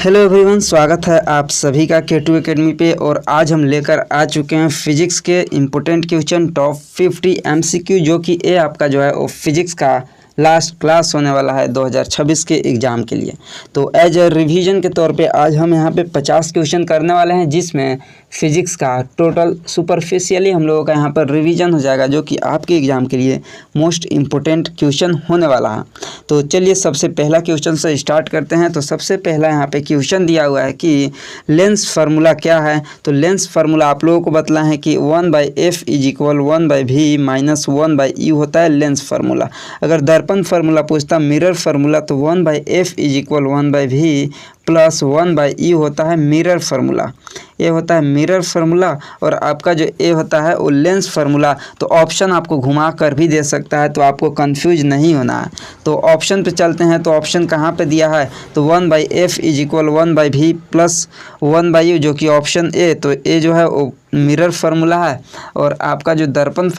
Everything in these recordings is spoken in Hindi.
हेलो एवरीवन, स्वागत है आप सभी का K2 एकेडमी पे। और आज हम लेकर आ चुके हैं फिजिक्स के इम्पोर्टेंट क्वेश्चन टॉप 50 MCQ, जो कि ये आपका जो है वो फिजिक्स का लास्ट क्लास होने वाला है 2026 के एग्ज़ाम के लिए। तो एज ए रिवीजन के तौर पे आज हम यहाँ पे 50 क्वेश्चन करने वाले हैं, जिसमें फिजिक्स का टोटल सुपरफिशियली हम लोगों का यहाँ पर रिवीजन हो जाएगा, जो कि आपके एग्ज़ाम के लिए मोस्ट इम्पोर्टेंट क्वेश्चन होने वाला है। तो चलिए सबसे पहला क्वेश्चन से स्टार्ट करते हैं। तो सबसे पहला यहाँ पे क्वेश्चन दिया हुआ है कि लेंस फार्मूला क्या है। तो लेंस फार्मूला आप लोगों को बतला है कि 1/f = 1/v - 1/u होता है लेंस फार्मूला। अगर दर्पण फार्मूला पूछता मिरर फार्मूला तो 1/f = 1/v + 1/u होता है मिरर फार्मूला। ये होता है मिरर फार्मूला और आपका जो ए होता है वो लेंस फार्मूला। तो ऑप्शन आपको घुमा कर भी दे सकता है, तो आपको कंफ्यूज नहीं होना है। तो ऑप्शन पे चलते हैं। तो ऑप्शन कहाँ पे दिया है, तो 1/f = 1/v + 1/u, जो कि ऑप्शन ए। तो ए जो है वो मिरर फार्मूला है और आपका जो दर्पण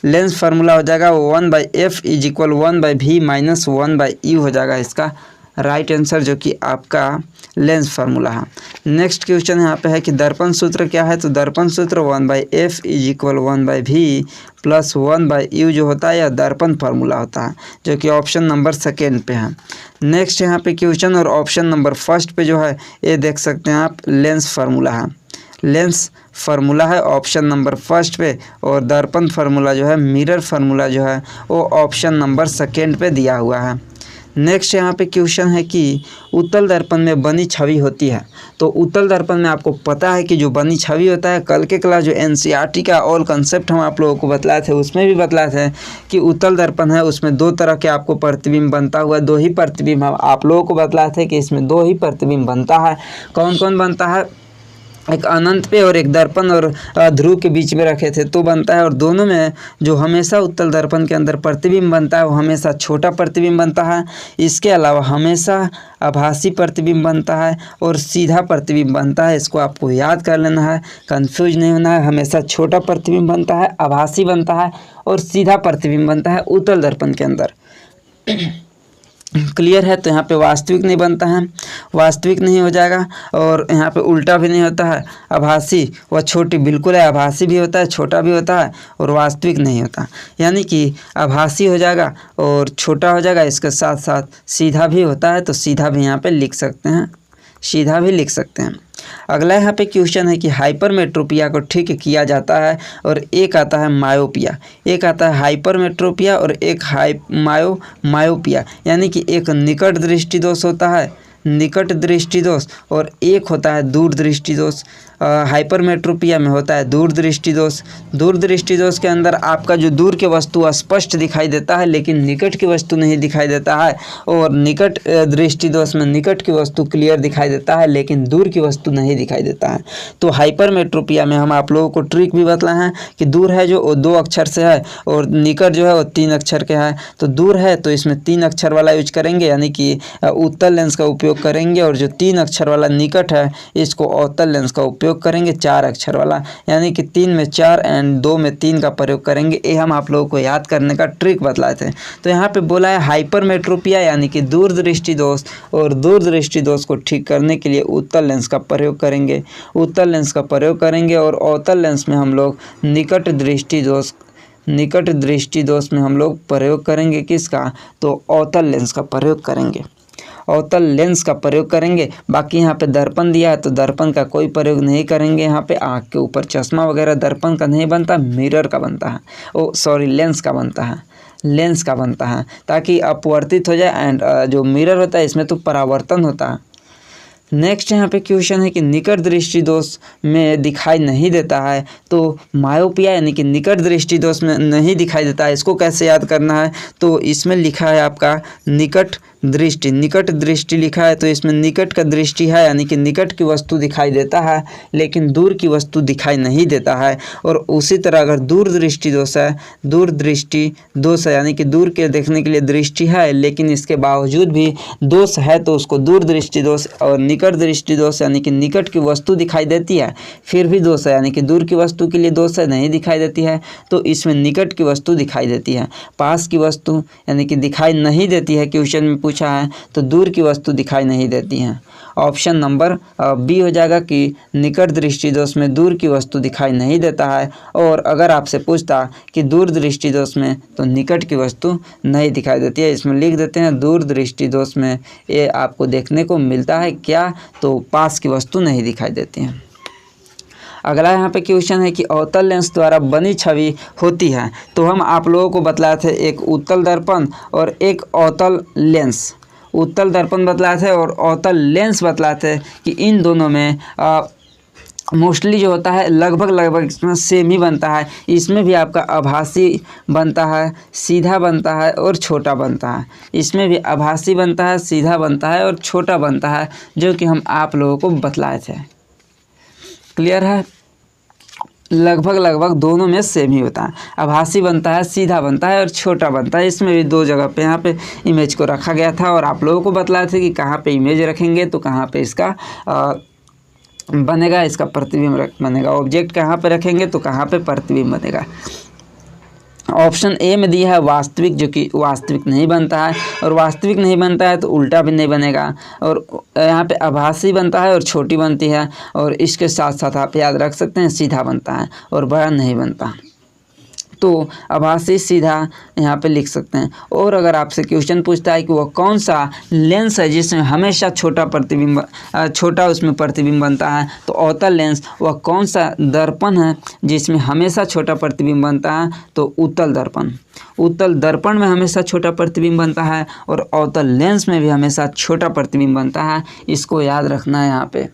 लेंस फार्मूला हो जाएगा वो 1/f = 1/v - 1/u हो जाएगा इसका राइट आंसर, जो कि आपका लेंस फार्मूला है। नेक्स्ट क्वेश्चन यहाँ पे है कि दर्पण सूत्र क्या है। तो दर्पण सूत्र 1/f = 1/v + 1/u जो होता है यह दर्पण फार्मूला होता है, जो कि ऑप्शन नंबर सेकेंड पे है। नेक्स्ट यहाँ पे क्वेश्चन और ऑप्शन नंबर फर्स्ट पे जो है ये देख सकते हैं आप, लेंस फार्मूला है। लेंस फार्मूला है ऑप्शन नंबर फर्स्ट पे, और दर्पण फार्मूला जो है मिरर फार्मूला जो है वो ऑप्शन नंबर सेकेंड पे दिया हुआ है। नेक्स्ट यहाँ पे क्वेश्चन है कि उत्तल दर्पण में बनी छवि होती है। तो उत्तल दर्पण में आपको पता है कि जो बनी छवि होता है, कल के क्लास जो NCERT का ऑल कंसेप्ट हम आप लोगों को बतलाए थे उसमें भी बतलाए थे कि उत्तल दर्पण है उसमें दो तरह के आपको प्रतिबिंब बनता हुआ, दो ही प्रतिबिंब हम आप लोगों को बतलाए थे कि इसमें दो ही प्रतिबिंब बनता है। कौन कौन बनता है, एक अनंत पे और एक दर्पण और ध्रुव के बीच में रखे थे तो बनता है। और दोनों में जो हमेशा उत्तल दर्पण के अंदर प्रतिबिंब बनता है वो हमेशा छोटा प्रतिबिंब बनता है। इसके अलावा हमेशा आभासी प्रतिबिंब बनता है और सीधा प्रतिबिंब बनता है। इसको आपको याद कर लेना है, कंफ्यूज नहीं होना है। हमेशा छोटा प्रतिबिंब बनता है, आभासी बनता है और सीधा प्रतिबिंब बनता है उत्तल दर्पण के अंदर। क्लियर है। तो यहाँ पे वास्तविक नहीं बनता है, वास्तविक नहीं हो जाएगा। और यहाँ पे उल्टा भी नहीं होता है, आभासी व छोटी बिल्कुल है, आभासी भी होता है, छोटा भी होता है और वास्तविक नहीं होता। यानी कि आभासी हो जाएगा और छोटा हो जाएगा, इसके साथ साथ सीधा भी होता है। तो सीधा भी यहाँ पे लिख सकते हैं, सीधा भी लिख सकते हैं। अगला यहाँ पे क्वेश्चन है कि हाइपरमेट्रोपिया को ठीक किया जाता है, और एक आता है मायोपिया, एक आता है हाइपरमेट्रोपिया और एक मायोपिया। यानी कि एक निकट दृष्टि दोष होता है, निकट दृष्टि दोष, और एक होता है दूर दृष्टि दोष। हाइपरमेट्रोपिया में होता है दूर दृष्टि दोष। दूर दृष्टि दोष के अंदर आपका जो दूर की वस्तु स्पष्ट दिखाई देता है लेकिन निकट की वस्तु नहीं दिखाई देता है, और निकट दृष्टि दोष में निकट की वस्तु क्लियर दिखाई देता है लेकिन दूर की वस्तु नहीं दिखाई देता है। तो हाइपरमेट्रोपिया में हम आप लोगों को ट्रिक भी बतलाए हैं कि दूर है जो वो 2 अक्षर से है और निकट जो है वो 3 अक्षर के है। तो दूर है तो इसमें 3 अक्षर वाला यूज करेंगे, यानी कि उत्तल लेंस का उपयोग करेंगे, और जो 3 अक्षर वाला निकट है इसको अवतल लेंस का उपयोग करेंगे 4 अक्षर वाला, यानी कि 3 में 4 एंड 2 में 3 का प्रयोग करेंगे। ये हम आप लोगों को याद करने का ट्रिक बतलाए थे। तो यहाँ पे बोला है हाइपरमेट्रोपिया यानी कि दूर दृष्टि दोष, और दूर दृष्टि दोष को ठीक करने के लिए उत्तल लेंस का प्रयोग करेंगे, उत्तल लेंस का प्रयोग करेंगे। और अवतल लेंस में हम लोग निकट दृष्टि दोष, निकट दृष्टि दोष में हम लोग प्रयोग करेंगे किसका, तो अवतल लेंस का प्रयोग करेंगे, अवतल लेंस का प्रयोग करेंगे। बाकी यहाँ पे दर्पण दिया है तो दर्पण का कोई प्रयोग नहीं करेंगे। यहाँ पे आँख के ऊपर चश्मा वगैरह दर्पण का नहीं बनता, मिरर का बनता है, लेंस का बनता है, लेंस का बनता है, ताकि अपवर्तित हो जाए। एंड जो मिरर होता है इसमें तो परावर्तन होता है। नेक्स्ट यहाँ पे क्वेश्चन है कि निकट दृष्टि दोष में दिखाई नहीं देता है। तो मायोपिया यानी कि निकट दृष्टि दोष में नहीं दिखाई देता है, इसको कैसे याद करना है, तो इसमें लिखा है आपका निकट दृष्टि, निकट दृष्टि लिखा है तो इसमें निकट का दृष्टि है, यानी कि निकट की वस्तु दिखाई देता है लेकिन दूर की वस्तु दिखाई नहीं देता है। और उसी तरह अगर दूर दृष्टि दोष है, दूर दृष्टि दोष है यानी कि दूर के देखने के लिए दृष्टि है लेकिन इसके बावजूद भी दोष है तो उसको दूर दृष्टि दोष। और निकट दृष्टि दोष यानी कि निकट की वस्तु दिखाई देती है फिर भी दोष है, यानी कि दूर की वस्तु के लिए दोष है, नहीं दिखाई देती है, तो इसमें निकट की वस्तु दिखाई देती है। पास की वस्तु यानी कि दिखाई नहीं देती है, क्वेश्चन में पूछा है, तो दूर की वस्तु दिखाई नहीं देती हैं। ऑप्शन नंबर बी हो जाएगा कि निकट दृष्टि दोष में दूर की वस्तु दिखाई नहीं देता है। और अगर आपसे पूछता कि दूर दृष्टि दोष में, तो निकट की वस्तु नहीं दिखाई देती है। इसमें लिख देते हैं दूर दृष्टि दोष में ये आपको देखने को मिलता है क्या, तो पास की वस्तु नहीं दिखाई देती है। अगला यहाँ पे क्वेश्चन है कि अवतल लेंस द्वारा बनी छवि होती है। तो हम आप लोगों को बतलाए थे एक उत्तल दर्पण और एक अवतल लेंस। उत्तल दर्पण बतलाए थे और अवतल लेंस बतलाए थे कि इन दोनों में मोस्टली जो होता है लगभग इसमें सेम ही बनता है। इसमें भी आपका आभासी बनता है, सीधा बनता है और छोटा बनता है। इसमें भी आभासी बनता है, सीधा बनता है और छोटा बनता है, जो कि हम आप लोगों को बतलाए थे। क्लियर है? लगभग दोनों में सेम ही होता है। आभासी बनता है, सीधा बनता है और छोटा बनता है। इसमें भी दो जगह पे यहाँ पे इमेज को रखा गया था और आप लोगों को बतलाए थे कि कहाँ पे इमेज रखेंगे तो कहाँ पे इसका बनेगा, इसका प्रतिबिंब बनेगा। ऑब्जेक्ट कहाँ पे रखेंगे तो कहाँ पे प्रतिबिंब बनेगा। ऑप्शन ए में दिया है वास्तविक, जो कि वास्तविक नहीं बनता है, और वास्तविक नहीं बनता है तो उल्टा भी नहीं बनेगा। और यहाँ पे आभासी बनता है और छोटी बनती है, और इसके साथ साथ आप याद रख सकते हैं सीधा बनता है और बड़ा नहीं बनता। तो आभासी सीधा यहाँ पे लिख सकते हैं। और अगर आपसे क्वेश्चन पूछता है कि वह कौन सा लेंस है जिसमें हमेशा छोटा उसमें प्रतिबिंब बनता है, तो अवतल लेंस। वह कौन सा दर्पण है जिसमें हमेशा छोटा प्रतिबिंब बनता है, तो उत्तल दर्पण। उत्तल दर्पण में हमेशा छोटा प्रतिबिंब बनता है और अवतल लेंस में भी हमेशा छोटा प्रतिबिंब बनता है। इसको याद रखना है यहाँ पे।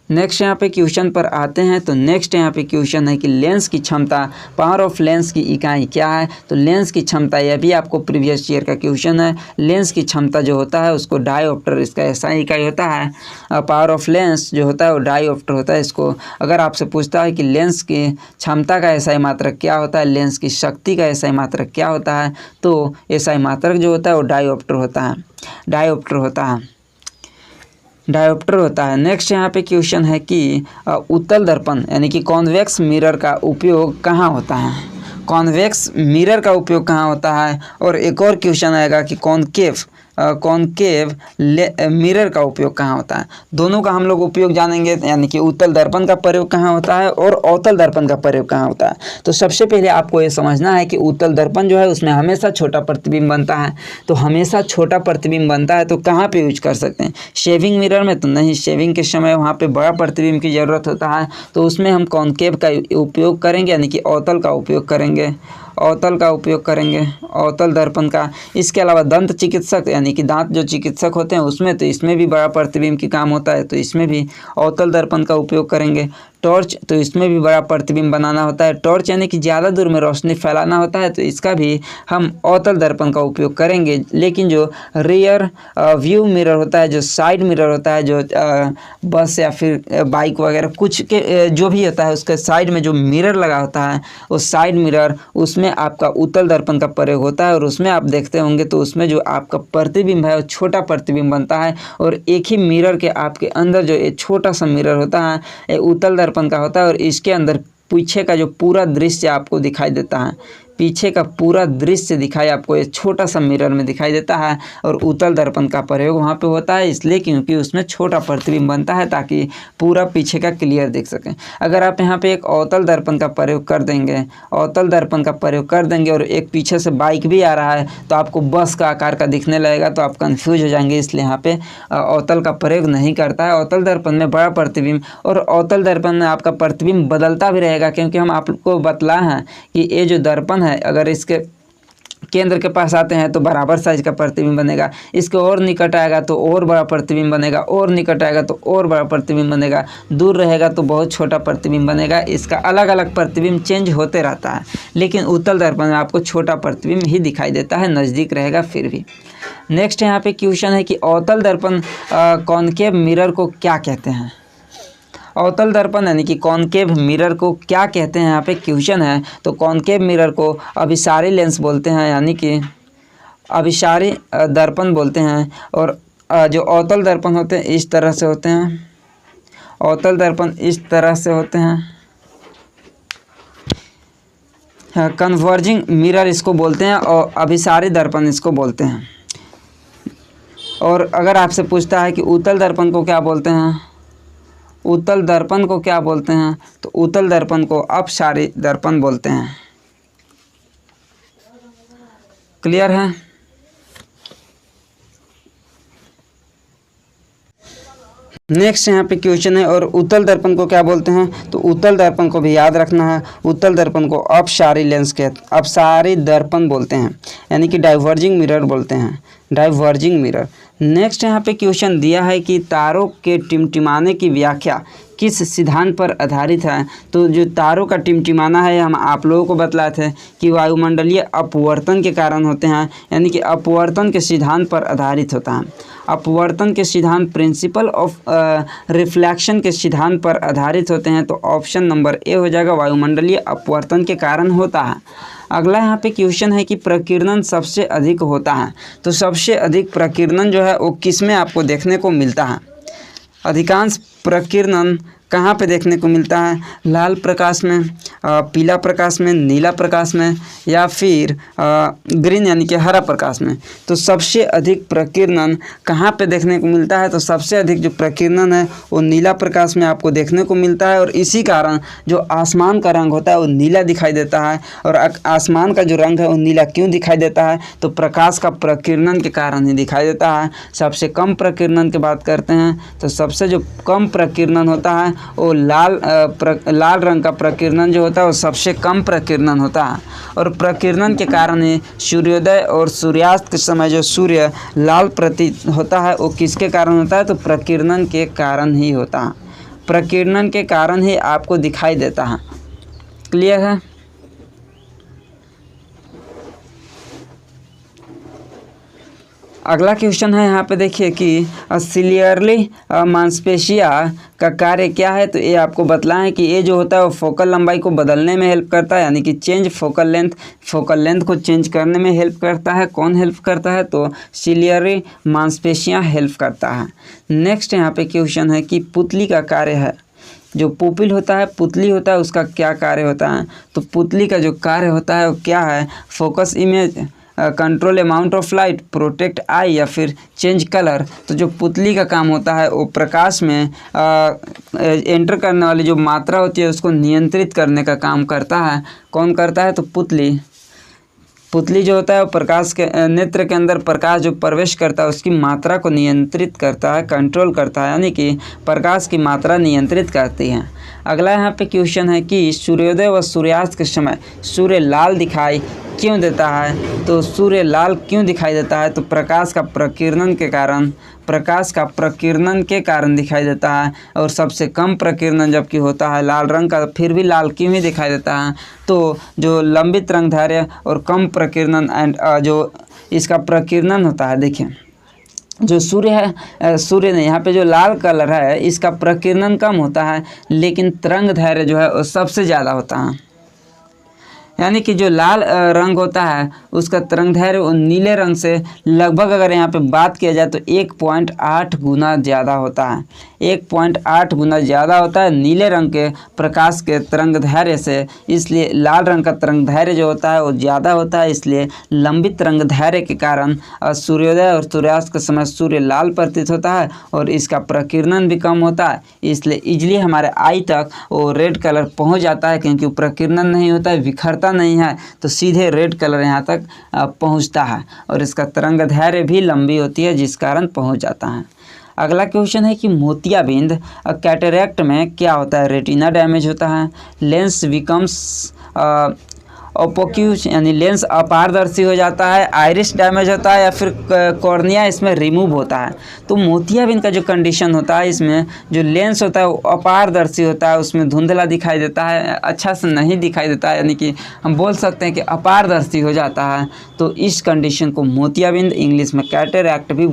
नेक्स्ट यहाँ पे क्वेश्चन पर आते हैं। तो नेक्स्ट यहाँ पे क्वेश्चन है कि लेंस की क्षमता, पावर ऑफ लेंस की इकाई क्या है। तो लेंस की क्षमता, यह भी आपको प्रीवियस ईयर का क्वेश्चन है। लेंस की क्षमता जो होता है उसको डायोप्टर, इसका ऐसा इकाई होता है। पावर ऑफ लेंस जो होता है वो डायोप्टर होता है। इसको अगर आपसे पूछता है कि लेंस की क्षमता का एसआई मात्रक क्या होता है, लेंस की शक्ति का एसआई मात्रक क्या होता है, तो एसआई मात्रक जो होता है वो डायोप्टर होता है। डायोप्टर होता है। नेक्स्ट यहाँ पे क्वेश्चन है कि उत्तल दर्पण यानी कि कॉन्वेक्स मिरर का उपयोग कहाँ होता है। कॉन्वेक्स मिरर का उपयोग कहाँ होता है। और एक और क्वेश्चन आएगा कि कॉनकेव मिरर का उपयोग कहाँ होता है। दोनों का हम लोग उपयोग जानेंगे, यानी कि उत्तल दर्पण का प्रयोग कहाँ होता है और अवतल दर्पण का प्रयोग कहाँ होता है। तो सबसे पहले आपको ये समझना है कि उत्तल दर्पण जो है उसमें हमेशा छोटा प्रतिबिंब बनता है। तो हमेशा छोटा प्रतिबिंब बनता है तो कहाँ पे यूज कर सकते हैं, शेविंग मिरर में तो नहीं। शेविंग के समय वहाँ पे बड़ा प्रतिबिंब की ज़रूरत होता है, तो उसमें हम कॉनकेव का उपयोग करेंगे, यानी कि अवतल का उपयोग करेंगे। अवतल दर्पण का। इसके अलावा दंत चिकित्सक यानी कि दांत जो चिकित्सक होते हैं उसमें, तो इसमें भी बड़ा प्रतिबिंब की काम होता है, तो इसमें भी अवतल दर्पण का उपयोग करेंगे। टॉर्च, तो इसमें भी बड़ा प्रतिबिंब बनाना होता है। टॉर्च यानी कि ज़्यादा दूर में रोशनी फैलाना होता है, तो इसका भी हम अवतल दर्पण का उपयोग करेंगे। लेकिन जो रियर व्यू मिरर होता है, जो साइड मिरर होता है, जो बस या फिर बाइक वगैरह कुछ के जो भी होता है उसके साइड में जो मिरर लगा होता है, वो साइड मिरर, उसमें आपका उत्तल दर्पण का प्रयोग होता है। और उसमें आप देखते होंगे तो उसमें जो आपका प्रतिबिंब है वो छोटा प्रतिबिंब बनता है। और एक ही मिरर के आपके अंदर जो एक छोटा सा मिरर होता है, ये उत्तल दर्पण का होता है। और इसके अंदर पीछे का जो पूरा दृश्य आपको दिखाई देता है, पीछे का पूरा दृश्य दिखाई आपको एक छोटा सा मिरर में दिखाई देता है। और उत्तल दर्पण का प्रयोग वहाँ पे होता है इसलिए क्योंकि उसमें छोटा प्रतिबिंब बनता है ताकि पूरा पीछे का क्लियर दिख सके। अगर आप यहाँ पे एक अवतल दर्पण का प्रयोग कर देंगे, और एक पीछे से बाइक भी आ रहा है तो आपको बस का आकार का दिखने लगेगा, तो आप कन्फ्यूज हो जाएंगे। इसलिए यहाँ पे अवतल का प्रयोग नहीं करता है। अवतल दर्पण में बड़ा प्रतिबिंब, और अवतल दर्पण में आपका प्रतिबिंब बदलता भी रहेगा, क्योंकि हम आपको बतलाए हैं कि ये जो दर्पण है अगर इसके केंद्र के पास आते हैं तो बराबर साइज का प्रतिबिंब बनेगा, इसके और निकट आएगा तो और बड़ा प्रतिबिंब बनेगा, और निकट आएगा तो और बड़ा प्रतिबिंब बनेगा, दूर रहेगा तो बहुत छोटा प्रतिबिंब बनेगा। इसका अलग अलग प्रतिबिंब चेंज होते रहता है। लेकिन उत्तल दर्पण में आपको छोटा प्रतिबिंब ही दिखाई देता है, नज़दीक रहेगा फिर भी। नेक्स्ट यहाँ पे क्वेश्चन है कि अवतल दर्पण कॉनकेव मिरर को क्या कहते हैं। अवतल दर्पण यानी कि कॉनकेव मिरर को क्या कहते हैं, यहाँ पे क्वेश्चन है। तो कॉनकेव मिरर को अभिसारी लेंस बोलते हैं, यानी कि अभिसारी दर्पण बोलते हैं। और जो अवतल दर्पण होते हैं इस तरह से होते हैं, अवतल दर्पण इस तरह से होते हैं। कन्वर्जिंग मिरर इसको बोलते हैं और अभिसारी दर्पण इसको बोलते हैं। और अगर आपसे पूछता है कि उत्तल दर्पण को क्या बोलते हैं, उत्तल दर्पण को क्या बोलते हैं, तो उत्तल दर्पण को अपसारी दर्पण बोलते हैं। क्लियर है? नेक्स्ट यहाँ पे क्वेश्चन है, और उत्तल दर्पण को क्या बोलते हैं, तो उत्तल दर्पण को भी याद रखना है। उत्तल दर्पण को अपसारी लेंस के अपसारी दर्पण बोलते हैं, यानी कि डाइवर्जिंग मिरर बोलते हैं, डाइवर्जिंग मिरर। नेक्स्ट यहाँ पे क्वेश्चन दिया है कि तारों के टिमटिमाने की व्याख्या किस सिद्धांत पर आधारित है। तो जो तारों का टिमटिमाना है, हम आप लोगों को बतलाए थे कि वायुमंडलीय अपवर्तन के कारण होते हैं, यानी कि अपवर्तन के सिद्धांत पर आधारित होता है। अपवर्तन के सिद्धांत प्रिंसिपल ऑफ रिफ्लेक्शन के सिद्धांत पर आधारित होते हैं। तो ऑप्शन नंबर ए हो जाएगा, वायुमंडलीय अपवर्तन के कारण होता है। अगला यहाँ पे क्वेश्चन है कि प्रकीर्णन सबसे अधिक होता है। तो सबसे अधिक प्रकीर्णन जो है वो किस में आपको देखने को मिलता है? अधिकांश प्रकीर्णन कहाँ पे देखने को मिलता है? लाल प्रकाश में, पीला प्रकाश में, नीला प्रकाश में, या फिर ग्रीन यानी कि हरा प्रकाश में। तो सबसे अधिक प्रकीर्णन कहाँ पे देखने को मिलता है? तो सबसे अधिक जो प्रकीर्णन है वो नीला प्रकाश में आपको देखने को मिलता है, और इसी कारण जो आसमान का रंग होता है वो नीला दिखाई देता है। और आसमान का जो रंग है वो नीला क्यों दिखाई देता है? तो प्रकाश का प्रकीर्णन के कारण ही दिखाई देता है। सबसे कम प्रकीर्णन की बात करते हैं, तो सबसे जो कम प्रकीर्णन होता है वो लाल रंग का प्रकीर्णन जो होता है वो सबसे कम प्रकीर्णन होता है। और प्रकीर्णन के कारण ही सूर्योदय और सूर्यास्त के समय जो सूर्य लाल प्रतीत होता है वो किसके कारण होता है? तो प्रकीर्णन के कारण ही होता है। प्रकीर्णन के कारण ही आपको दिखाई देता है। क्लियर है? अगला क्वेश्चन है यहाँ पे देखिए कि सिलियरली मांसपेशिया का कार्य क्या है। तो ये आपको बताएं कि ये जो होता है वो फोकल लंबाई को बदलने में हेल्प करता है, यानी कि चेंज फोकल लेंथ को चेंज करने में हेल्प करता है। कौन हेल्प करता है? तो सिलियरी मांसपेशियाँ हेल्प करता है। नेक्स्ट यहाँ पे क्वेश्चन है कि पुतली का कार्य है, जो पुपिल होता है, पुतली होता है, उसका क्या कार्य होता है? तो पुतली का जो कार्य होता है वो क्या है? Focus image, control amount of light, protect eye, या फिर चेंज कलर। तो जो पुतली का काम होता है वो प्रकाश में एंटर करने वाली जो मात्रा होती है उसको नियंत्रित करने का काम करता है। कौन करता है? तो पुतली जो होता है वो प्रकाश के नेत्र के अंदर प्रकाश जो प्रवेश करता है उसकी मात्रा को नियंत्रित करता है, कंट्रोल करता है, यानी कि प्रकाश की मात्रा नियंत्रित करती है। अगला यहाँ पे क्वेश्चन है कि सूर्योदय व सूर्यास्त के समय सूर्य लाल दिखाई क्यों देता है? तो सूर्य लाल क्यों दिखाई देता है? तो प्रकाश का प्रकीर्णन के कारण दिखाई देता है। और सबसे कम प्रकीर्णन जबकि होता है लाल रंग का, फिर भी लाल क्यों ही दिखाई देता है? तो जो लंबित रंगधार्य और कम प्रकीर्णन एंड जो इसका प्रकीर्णन होता है, देखिए जो सूर्य ने यहाँ पे जो लाल कलर है इसका प्रकीर्णन कम होता है, लेकिन तरंगदैर्घ्य जो है वो सबसे ज़्यादा होता है। यानी कि जो लाल रंग होता है उसका तरंगदैर्घ्य वो नीले रंग से लगभग, अगर यहाँ पे बात किया जाए तो 1.8 गुना ज़्यादा होता है। 1.8 गुना ज़्यादा होता है नीले रंग के प्रकाश के तरंगदैर्घ्य से। इसलिए लाल रंग का तरंगदैर्घ्य जो होता है वो ज़्यादा होता है। इसलिए लंबित तरंगदैर्घ्य के कारण सूर्योदय और सूर्यास्त के समय सूर्य लाल प्रतीत होता है और इसका प्रकीर्णन भी कम होता है। इसलिए इजली हमारे आई तक वो रेड कलर पहुँच जाता है, क्योंकि प्रकीर्णन नहीं होता है, बिखरता नहीं है, तो सीधे रेड कलर यहाँ तक पहुँचता है। और इसका तरंगदैर्घ्य भी लंबी होती है जिस कारण पहुँच जाता है। अगला क्वेश्चन है कि मोतियाबिंद कैटरेक्ट में क्या होता है? रेटिना डैमेज होता है, लेंस बिकम्स ओपोक्यूज यानी लेंस अपारदर्शी हो जाता है, आइरिस डैमेज होता है, या फिर कॉर्निया इसमें रिमूव होता है। तो मोतियाबिंद का जो कंडीशन होता है इसमें जो लेंस होता है वो अपारदर्शी होता है, उसमें धुंधला दिखाई देता है, अच्छा से नहीं दिखाई देता है, यानी कि हम बोल सकते हैं कि अपारदर्शी हो जाता है। तो इस कंडीशन को मोतियाबिंद, इंग्लिश में कैटरेक्ट भी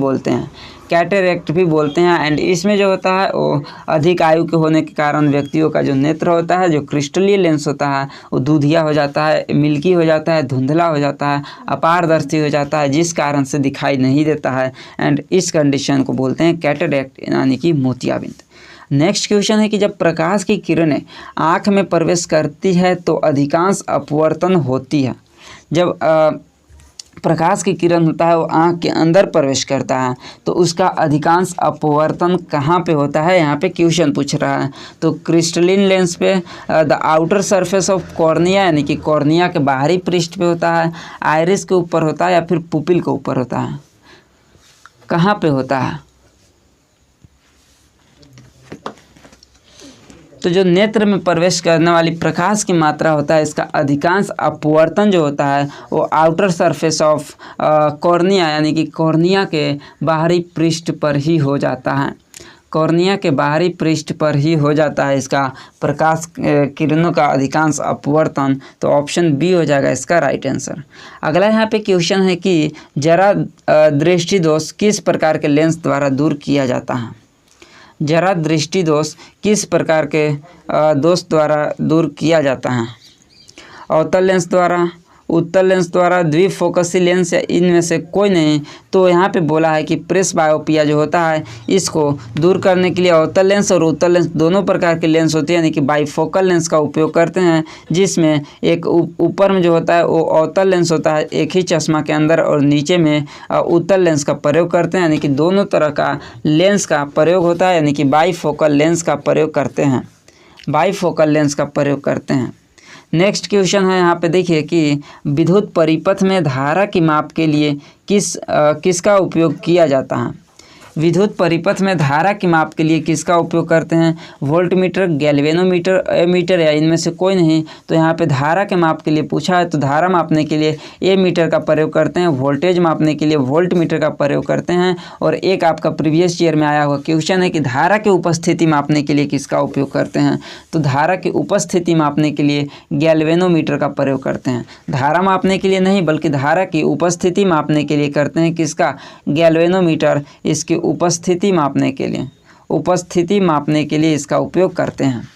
बोलते हैं, एंड इसमें जो होता है वो अधिक आयु के होने के कारण व्यक्तियों का जो नेत्र होता है, जो क्रिस्टलीय लेंस होता है, वो दूधिया हो जाता है, मिल्की हो जाता है, धुंधला हो जाता है, अपारदर्शी हो जाता है, जिस कारण से दिखाई नहीं देता है। एंड इस कंडीशन को बोलते हैं कैटरेक्ट यानी कि मोतियाबिंद। नेक्स्ट क्वेश्चन है कि जब प्रकाश की किरणें आँख में प्रवेश करती है तो अधिकांश अपवर्तन होती है। जब प्रकाश की किरण होता है वो आँख के अंदर प्रवेश करता है, तो उसका अधिकांश अपवर्तन कहाँ पे होता है, यहाँ पे क्वेश्चन पूछ रहा है। तो क्रिस्टलिन लेंस पे, the outer surface of cornea यानी कि कॉर्निया के बाहरी पृष्ठ पे होता है, आइरिस के ऊपर होता है या फिर पुपिल के ऊपर होता है, कहाँ पे होता है। तो जो नेत्र में प्रवेश करने वाली प्रकाश की मात्रा होता है इसका अधिकांश अपवर्तन जो होता है वो आउटर सरफेस ऑफ कॉर्निया यानी कि कॉर्निया के बाहरी पृष्ठ पर ही हो जाता है, कॉर्निया के बाहरी पृष्ठ पर ही हो जाता है इसका प्रकाश किरणों का अधिकांश अपवर्तन। तो ऑप्शन बी हो जाएगा इसका राइट आंसर। अगला यहाँ पे क्वेश्चन है कि जरा दृष्टि दोष किस प्रकार के लेंस द्वारा दूर किया जाता है, जरा दृष्टि दोष किस प्रकार के दोष द्वारा दूर किया जाता है, अवतल लेंस द्वारा, उत्तल लेंस द्वारा, द्विफोकसी लेंस या इनमें से कोई नहीं। तो यहाँ पे बोला है कि प्रेसबायोपिया जो होता है इसको दूर करने के लिए अवतल लेंस और उत्तल लेंस दोनों प्रकार के लेंस होते हैं यानी कि बाइफोकल लेंस का उपयोग करते हैं, जिसमें एक ऊपर में जो होता है वो अवतल लेंस होता है एक ही चश्मा के अंदर, और नीचे में उत्तल लेंस का प्रयोग करते हैं यानी कि दोनों तरह का लेंस का प्रयोग होता है यानी कि बाइफोकल लेंस का प्रयोग करते हैं, बाइफोकल लेंस का प्रयोग करते हैं। नेक्स्ट क्वेश्चन है यहाँ पे देखिए कि विद्युत परिपथ में धारा की माप के लिए किसका उपयोग किया जाता है, विद्युत परिपथ में धारा की माप के लिए किसका उपयोग करते हैं, वोल्टमीटर, गैल्वेनोमीटर, एमीटर या इनमें से कोई नहीं। तो यहाँ पे धारा के माप के लिए पूछा है तो धारा मापने के लिए एमीटर का प्रयोग करते हैं, वोल्टेज मापने के लिए वोल्टमीटर का प्रयोग करते हैं। और एक आपका प्रीवियस ईयर में आया हुआ क्वेश्चन है कि धारा की उपस्थिति मापने के लिए किसका उपयोग करते हैं, तो धारा की उपस्थिति मापने के लिए गैल्वेनोमीटर का प्रयोग करते हैं। धारा मापने के लिए नहीं बल्कि धारा की उपस्थिति मापने के लिए करते हैं किसका, गैल्वेनोमीटर, इसकी उपस्थिति मापने के लिए, उपस्थिति मापने के लिए इसका उपयोग करते हैं।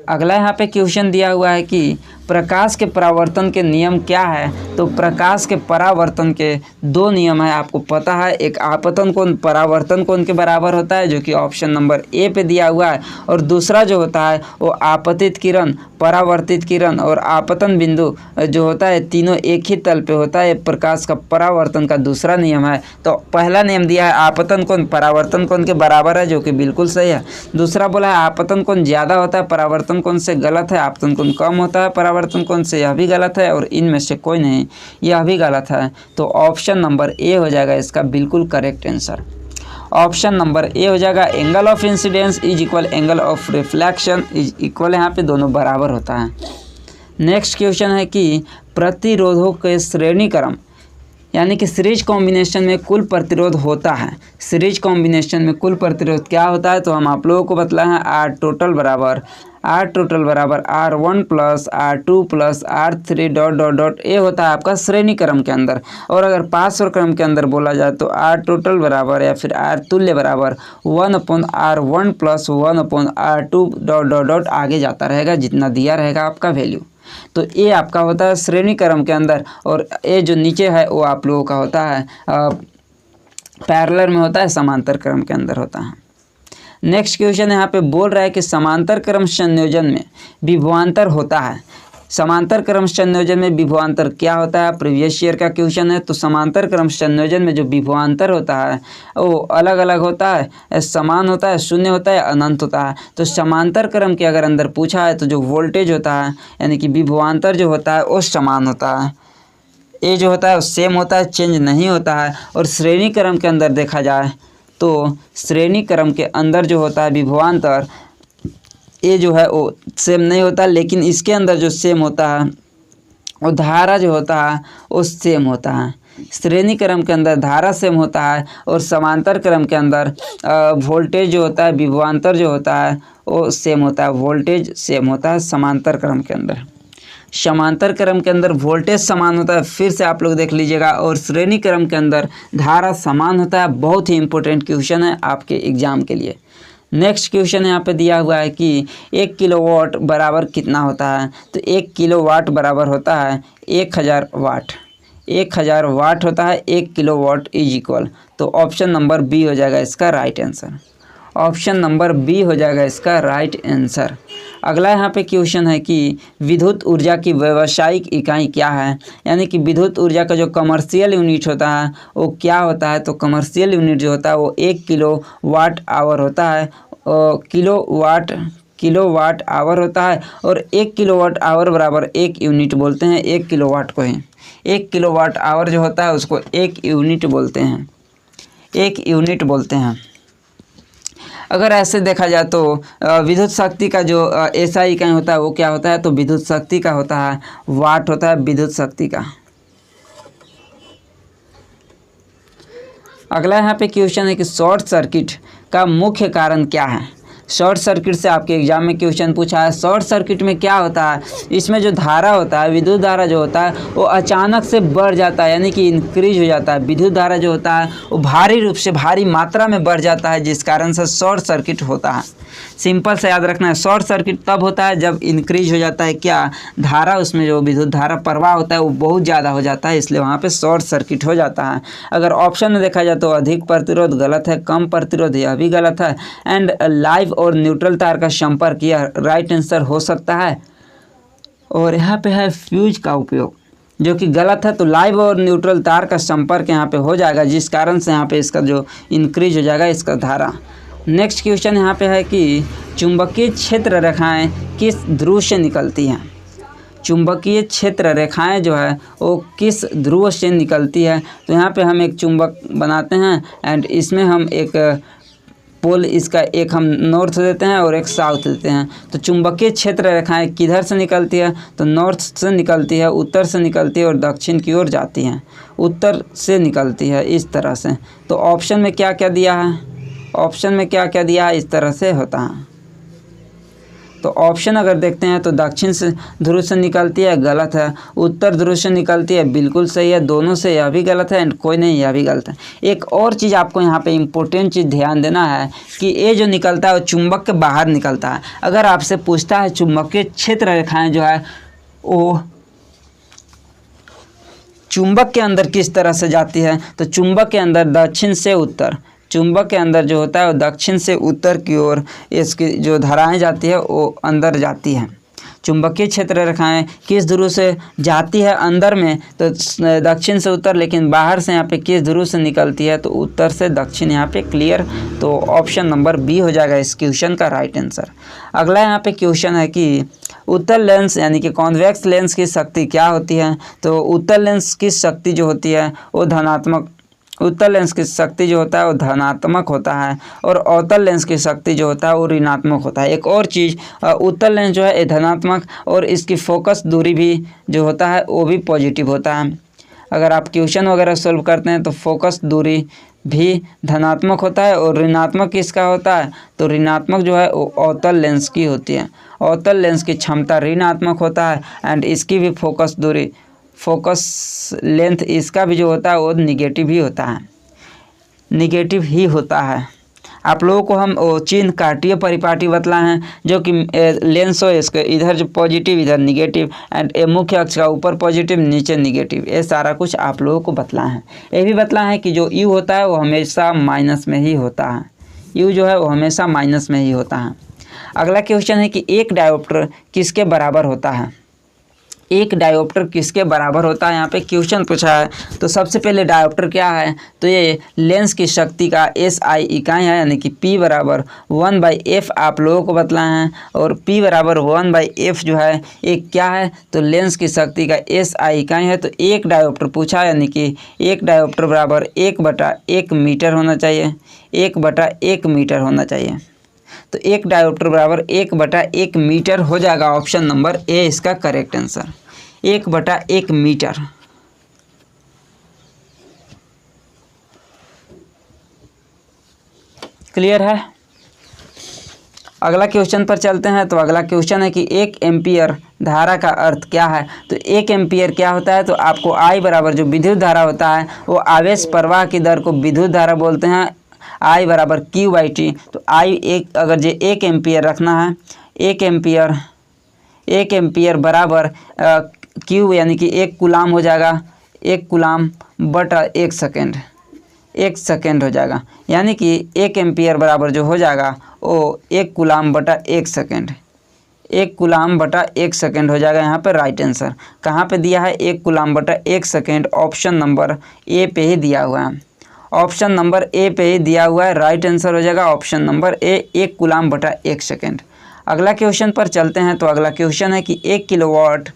अगला यहाँ पे क्वेश्चन दिया हुआ है कि प्रकाश के परावर्तन के नियम क्या है, तो प्रकाश के परावर्तन के दो नियम है, आपको पता है। एक आपतन कोण परावर्तन कोण के बराबर होता है जो कि ऑप्शन नंबर ए पे दिया हुआ है, और दूसरा जो होता है वो आपतित किरण, परावर्तित किरण और आपतन बिंदु जो होता है तीनों एक ही तल पे होता है। प्रकाश का परावर्तन का दूसरा नियम है। तो पहला नियम दिया है आपतन कोण परावर्तन कोण के बराबर है जो कि बिल्कुल सही है। दूसरा बोला है आपतन कोण ज़्यादा होता है परावर्तन कोण से, गलत है। आपतन कोण कम होता है परावर्तन कोण से, यह भी गलत है। और इनमें से कोई नहीं, यह भी गलत है। तो ऑप्शन नंबर ए हो जाएगा इसका बिल्कुल correct answer. Option number A हो जाएगा। Angle of incidence is equal angle of reflection is equal, यहाँ पे दोनों बराबर होता है। नेक्स्ट क्वेश्चन है कि प्रतिरोधों के श्रेणी क्रम यानी कि सीरीज कॉम्बिनेशन में कुल प्रतिरोध होता है। सीरीज कॉम्बिनेशन में कुल प्रतिरोध क्या होता है, तो हम आप लोगों को बतलाए हैं आर टोटल बराबर R1 plus R2 plus R3 dot dot dot A होता है आपका श्रेणी क्रम के अंदर। और अगर पार्श्व क्रम के अंदर बोला जाए तो R टोटल बराबर या फिर R तुल्य बराबर 1/R1 plus 1/R2 dot dot dot आगे जाता रहेगा जितना दिया रहेगा आपका वैल्यू। तो ये आपका होता है श्रेणी क्रम के अंदर, और ये जो नीचे है वो आप लोगों का होता है पैरेलल में होता है, समांतर क्रम के अंदर होता है। नेक्स्ट क्वेश्चन यहाँ पे बोल रहा है कि समांतर क्रम संयोजन में विभवांतर होता है। समांतर क्रम संयोजन में विभवांतर क्या होता है, प्रीवियस ईयर का क्वेश्चन है। तो समांतर क्रम संयोजन में जो विभवांतर होता है वो अलग अलग होता है, समान होता है, शून्य होता है, अनंत होता है। तो समांतर क्रम के अगर अंदर पूछा है तो जो वोल्टेज होता है यानी कि विभवांतर जो होता है वो समान होता है, ये जो होता है वो सेम होता है, चेंज नहीं होता है। और श्रेणी क्रम के अंदर देखा जाए तो श्रेणी क्रम के अंदर जो होता है विभवांतर ये जो है वो सेम नहीं होता, लेकिन इसके अंदर जो सेम होता है वो धारा जो होता है वो सेम होता है। श्रेणी क्रम के अंदर धारा सेम होता है और समांतर क्रम के अंदर वोल्टेज जो होता है, विभवांतर जो होता है वो सेम होता है, वोल्टेज सेम होता है समांतर क्रम के अंदर। समांतर क्रम के अंदर वोल्टेज समान होता है, फिर से आप लोग देख लीजिएगा। और श्रेणी क्रम के अंदर धारा समान होता है। बहुत ही इंपॉर्टेंट क्वेश्चन है आपके एग्जाम के लिए। नेक्स्ट क्वेश्चन यहाँ पे दिया हुआ है कि 1 किलोवाट बराबर कितना होता है, तो 1 किलोवाट बराबर होता है 1000 वाट। 1000 वाट होता है 1 किलोवाट इज इक्वल। तो ऑप्शन नंबर बी हो जाएगा इसका right answer. Option number B हो जाएगा इसका राइट आंसर। अगला यहाँ पे क्वेश्चन है कि विद्युत ऊर्जा की व्यावसायिक इकाई क्या है, यानी कि विद्युत ऊर्जा का जो कमर्शियल यूनिट होता है वो क्या होता है। तो कमर्शियल यूनिट जो होता है वो 1 किलोवाट आवर होता है, किलोवाट आवर होता है। और 1 किलोवाट आवर बराबर 1 यूनिट बोलते हैं, 1 किलोवाट को ही 1 किलोवाट आवर जो होता है उसको 1 यूनिट बोलते हैं, 1 यूनिट बोलते हैं। अगर ऐसे देखा जाए तो विद्युत शक्ति का जो एसआई इकाई होता है वो क्या होता है, तो विद्युत शक्ति का होता है वाट होता है विद्युत शक्ति का। अगला यहाँ पे क्वेश्चन है कि शॉर्ट सर्किट का मुख्य कारण क्या है। शॉर्ट सर्किट से आपके एग्जाम में क्वेश्चन पूछा है। शॉर्ट सर्किट में क्या होता है, इसमें जो धारा होता है, विद्युत धारा जो होता है वो अचानक से बढ़ जाता है, यानी कि इंक्रीज हो जाता है। विद्युत धारा जो होता है वो भारी रूप से भारी मात्रा में बढ़ जाता है, जिस कारण से शॉर्ट सर्किट होता है। सिंपल से याद रखना है, शॉर्ट सर्किट तब होता है जब इंक्रीज हो जाता है क्या, धारा, उसमें जो विद्युत धारा प्रवाह होता है वो बहुत ज़्यादा हो जाता है, इसलिए वहाँ पे शॉर्ट सर्किट हो जाता है। अगर ऑप्शन में देखा जाए तो अधिक प्रतिरोध गलत है, कम प्रतिरोध यह भी गलत है, एंड लाइव और न्यूट्रल तार का संपर्क यह राइट आंसर हो सकता है। और यहाँ पे है फ्यूज का उपयोग, जो कि गलत है। तो लाइव और न्यूट्रल तार का संपर्क यहाँ पे हो जाएगा, जिस कारण से यहाँ पे इसका जो इंक्रीज हो जाएगा इसका धारा। नेक्स्ट क्वेश्चन यहाँ पे है कि चुंबकीय क्षेत्र रेखाएं किस ध्रुव से निकलती हैं। चुंबकीय क्षेत्र रेखाएं जो है वो किस ध्रुव से निकलती है। तो यहाँ पे हम एक चुंबक बनाते हैं एंड इसमें हम एक पोल, इसका एक हम नॉर्थ देते हैं और एक साउथ देते हैं। तो चुंबकीय क्षेत्र रेखाएं किधर से निकलती है, तो नॉर्थ से निकलती है, उत्तर से निकलती है और दक्षिण की ओर जाती हैं। उत्तर से निकलती है इस तरह से। तो ऑप्शन में क्या क्या दिया है, ऑप्शन में क्या क्या दिया है, इस तरह से होता है। तो ऑप्शन अगर देखते हैं तो दक्षिण से ध्रुव से निकलती है, गलत है। उत्तर ध्रुव से निकलती है, बिल्कुल सही है। दोनों से यह भी गलत है एंड कोई नहीं, यह भी गलत है। एक और चीज़ आपको यहाँ पे इम्पोर्टेंट चीज़ ध्यान देना है कि ये जो निकलता है वो चुंबक के बाहर निकलता है। अगर आपसे पूछता है चुंबकीय क्षेत्र रेखाएं जो है वो चुंबक के अंदर किस तरह से जाती है, तो चुंबक के अंदर दक्षिण से उत्तर, चुंबक के अंदर जो होता है वो दक्षिण से उत्तर की ओर इसकी जो धाराएं जाती है वो अंदर जाती हैं। चुंबकीय क्षेत्र रेखाएं किस ध्रुव से जाती है अंदर में, तो दक्षिण से उत्तर, लेकिन बाहर से यहाँ पे किस ध्रुव से निकलती है, तो उत्तर से दक्षिण। यहाँ पे क्लियर, तो ऑप्शन नंबर बी हो जाएगा इस क्वेश्चन का राइट आंसर। अगला यहाँ पे क्वेश्चन है कि उत्तल लेंस यानी कि कॉन्वेक्स लेंस की शक्ति क्या होती है। तो उत्तल लेंस की शक्ति जो होती है वो धनात्मक, उत्तल लेंस की शक्ति जो होता है वो धनात्मक होता है, और अवतल लेंस की शक्ति जो होता है वो ऋणात्मक होता है। एक और चीज़, उत्तल लेंस जो है ये धनात्मक, और इसकी फोकस दूरी भी जो होता है वो भी पॉजिटिव होता है। अगर आप क्वेश्चन वगैरह सॉल्व करते हैं तो फोकस दूरी भी धनात्मक होता है, और ऋणात्मक किसका होता है, तो ऋणात्मक जो है वो अवतल लेंस की होती है। अवतल लेंस की क्षमता ऋणात्मक होता है एंड इसकी भी फोकस दूरी, फोकस लेंथ इसका भी जो होता है वो निगेटिव ही होता है, निगेटिव ही होता है। आप लोगों को हम वो चिन्ह कार्तीय परिपाटी बतला हैं, जो कि लेंस हो इसके इधर जो पॉजिटिव इधर निगेटिव, एंड मुख्य अक्ष का ऊपर पॉजिटिव नीचे निगेटिव, ये सारा कुछ आप लोगों को बतला है। ये भी बतला है कि जो यू होता है वो हमेशा माइनस में ही होता है, यू जो है वो हमेशा माइनस में ही होता है। अगला क्वेश्चन है कि एक डायोप्टर किसके बराबर होता है। एक डायोप्टर किसके बराबर होता है, यहाँ पे क्वेश्चन पूछा है। तो सबसे पहले डायोप्टर क्या है, तो ये लेंस की शक्ति का SI इकाई है, यानी कि P बराबर 1/f आप लोगों को बतलाए हैं। और P बराबर 1/f जो है एक क्या है, तो लेंस की शक्ति का SI इकाई है। तो एक डायोप्टर पूछा है, यानी कि एक डायोप्टर बराबर 1/1 मीटर होना चाहिए, 1/1 मीटर होना चाहिए। तो एक डायोप्टर बराबर 1/1 मीटर हो जाएगा। ऑप्शन नंबर ए इसका करेक्ट आंसर, 1/1 मीटर। क्लियर है। अगला क्वेश्चन पर चलते हैं। तो अगला क्वेश्चन है कि 1 एम्पियर धारा का अर्थ क्या है। तो 1 एम्पियर क्या होता है, तो आपको I बराबर जो विद्युत धारा होता है वो आवेश प्रवाह की दर को विद्युत धारा बोलते हैं, I बराबर Q/T। तो I एक, अगर जो 1 एम्पियर रखना है, 1 एम्पियर बराबर Q यानी कि 1 कूलाम हो जाएगा, 1 कूलाम बटा 1 सेकेंड, 1 सेकेंड हो जाएगा। यानी कि 1 एम्पियर बराबर जो हो जाएगा वो 1 कूलाम बटा 1 सेकेंड, 1 कूलाम बटा 1 सेकेंड हो जाएगा यहाँ पे राइट आंसर। कहाँ पे दिया है 1 कूलाम बटा 1 सेकेंड, ऑप्शन नंबर ए पे ही दिया हुआ है। ऑप्शन नंबर ए पे ही दिया हुआ है, राइट आंसर हो जाएगा ऑप्शन नंबर ए 1 कूलाम बटा 1 सेकेंड। अगला क्वेश्चन पर चलते हैं। तो अगला क्वेश्चन है कि 1 किलोवाट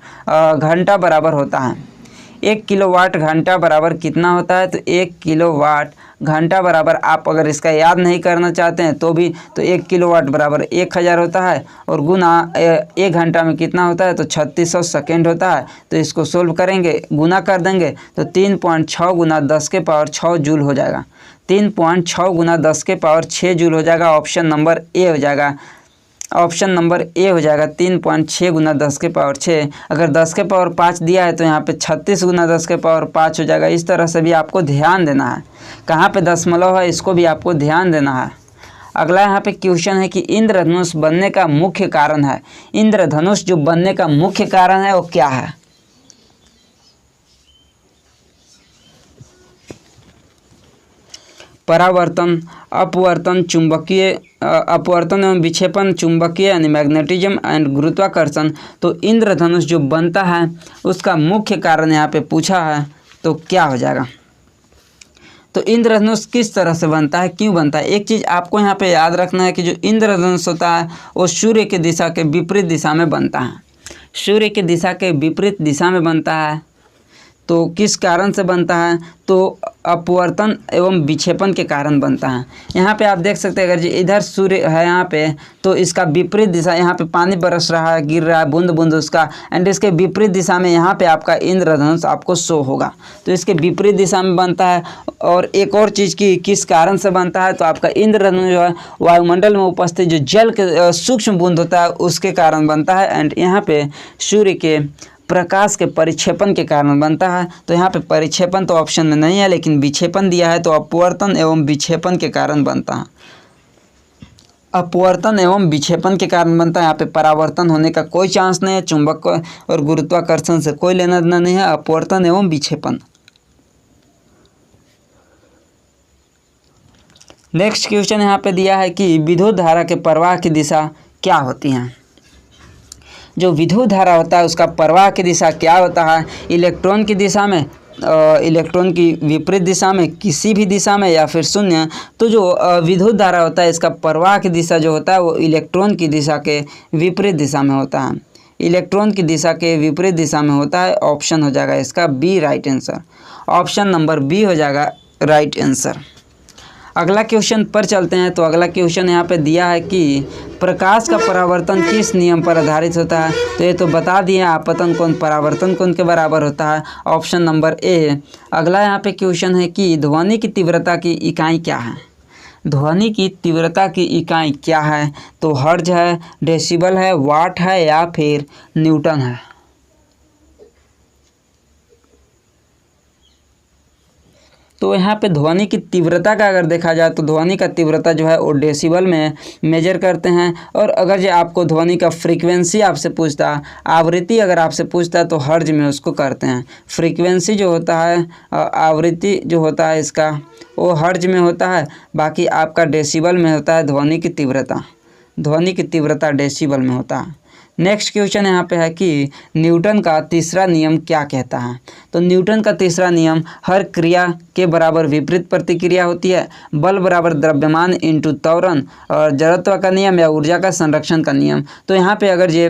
घंटा बराबर होता है। 1 किलोवाट घंटा बराबर कितना होता है? तो 1 किलोवाट घंटा बराबर, आप अगर इसका याद नहीं करना चाहते हैं तो भी, तो 1 किलोवाट बराबर 1000 होता है और गुना 1 घंटा में कितना होता है? तो 3600 सेकेंड होता है। तो इसको सोल्व करेंगे, गुना कर देंगे तो 3.6 गुना 10 के पावर 6 जूल हो जाएगा। 3.6 गुना 10 के पावर 6 जूल हो जाएगा। ऑप्शन नंबर ए हो जाएगा, ऑप्शन नंबर ए हो जाएगा 3.6 गुना 10 के पावर 6। अगर 10 के पावर 5 दिया है तो यहाँ पे 36 गुना 10 के पावर 5 हो जाएगा। इस तरह से भी आपको ध्यान देना है, कहाँ पे दशमलव है इसको भी आपको ध्यान देना है। अगला यहाँ पे क्वेश्चन है कि इंद्रधनुष बनने का मुख्य कारण है। इंद्रधनुष जो बनने का मुख्य कारण है वो क्या है? परावर्तन, अपवर्तन, चुंबकीय अपवर्तन एवं विक्षेपण, चुंबकीय यानी मैग्नेटिज्म एंड गुरुत्वाकर्षण। तो इंद्रधनुष जो बनता है उसका मुख्य कारण यहाँ पे पूछा है, तो क्या हो जाएगा? तो इंद्रधनुष किस तरह से बनता है, क्यों बनता है? एक चीज़ आपको यहाँ पे याद रखना है कि जो इंद्रधनुष होता है वो सूर्य की दिशा के विपरीत दिशा में बनता है। सूर्य की दिशा के विपरीत दिशा में बनता है। तो किस कारण से बनता है? तो अपवर्तन एवं विक्षेपण के कारण बनता है। यहाँ पे आप देख सकते हैं, अगर जी इधर सूर्य है यहाँ पे, तो इसका विपरीत दिशा, यहाँ पे पानी बरस रहा है, गिर रहा है बूंद बूंद उसका, एंड इसके विपरीत दिशा में यहाँ पे आपका इंद्रधनुष आपको शो होगा। तो इसके विपरीत दिशा में बनता है। और एक और चीज़ की किस कारण से बनता है? तो आपका इंद्रधनुष जो है वायुमंडल में उपस्थित जो जल के सूक्ष्म बूंद होता है उसके कारण बनता है। एंड यहाँ पे सूर्य के प्रकाश के परिक्षेपण के कारण बनता है। तो यहाँ पे परिक्षेपण तो ऑप्शन में नहीं है, लेकिन विक्षेपण दिया है, तो अपवर्तन एवं विक्षेपण के कारण बनता है। अपवर्तन एवं विक्षेपण के कारण बनता है। यहाँ पे परावर्तन होने का कोई चांस नहीं है, चुंबक और गुरुत्वाकर्षण से कोई लेना देना नहीं है, अपवर्तन एवं विक्षेपण। नेक्स्ट क्वेश्चन यहाँ पे दिया है कि विद्युत धारा के प्रवाह की दिशा क्या होती है? जो विद्युत धारा होता है उसका प्रवाह की दिशा क्या होता है? इलेक्ट्रॉन की दिशा में, इलेक्ट्रॉन की विपरीत दिशा में, किसी भी दिशा में, या फिर शून्य। तो जो विद्युत धारा होता है इसका प्रवाह की दिशा जो होता है वो इलेक्ट्रॉन की दिशा के विपरीत दिशा में होता है। इलेक्ट्रॉन की दिशा के विपरीत दिशा में होता है। ऑप्शन हो जाएगा इसका B right answer. Option number B हो जाएगा राइट आंसर। अगला क्वेश्चन पर चलते हैं। तो अगला क्वेश्चन यहाँ पे दिया है कि प्रकाश का परावर्तन किस नियम पर आधारित होता है? तो ये तो बता दिए, आपतन कोण परावर्तन कोण के बराबर होता है। Option number A. अगला यहाँ पे क्वेश्चन है कि ध्वनि की तीव्रता की इकाई क्या है? ध्वनि की तीव्रता की इकाई क्या है? तो हर्ज है, डेसिबल है, वाट है, या फिर न्यूटन है? तो यहाँ पे ध्वनि की तीव्रता का अगर देखा जाए तो ध्वनि का तीव्रता जो है वो डेसिबल में मेजर करते हैं। और अगर जो आपको ध्वनि का फ्रीक्वेंसी आपसे पूछता, आवृत्ति अगर आपसे पूछता, तो हर्ज में उसको करते हैं। फ्रीक्वेंसी जो होता है, आवृत्ति जो होता है इसका, वो हर्ज में होता है। बाकी आपका डेसिबल में होता है ध्वनि की तीव्रता। ध्वनि की तीव्रता डेसिबल में होता है। नेक्स्ट क्वेश्चन यहाँ पे है कि न्यूटन का तीसरा नियम क्या कहता है? तो न्यूटन का तीसरा नियम हर क्रिया के बराबर विपरीत प्रतिक्रिया होती है। बल बराबर द्रव्यमान इंटू त्वरण, और जड़त्व का नियम या ऊर्जा का संरक्षण का नियम। तो यहाँ पे अगर ये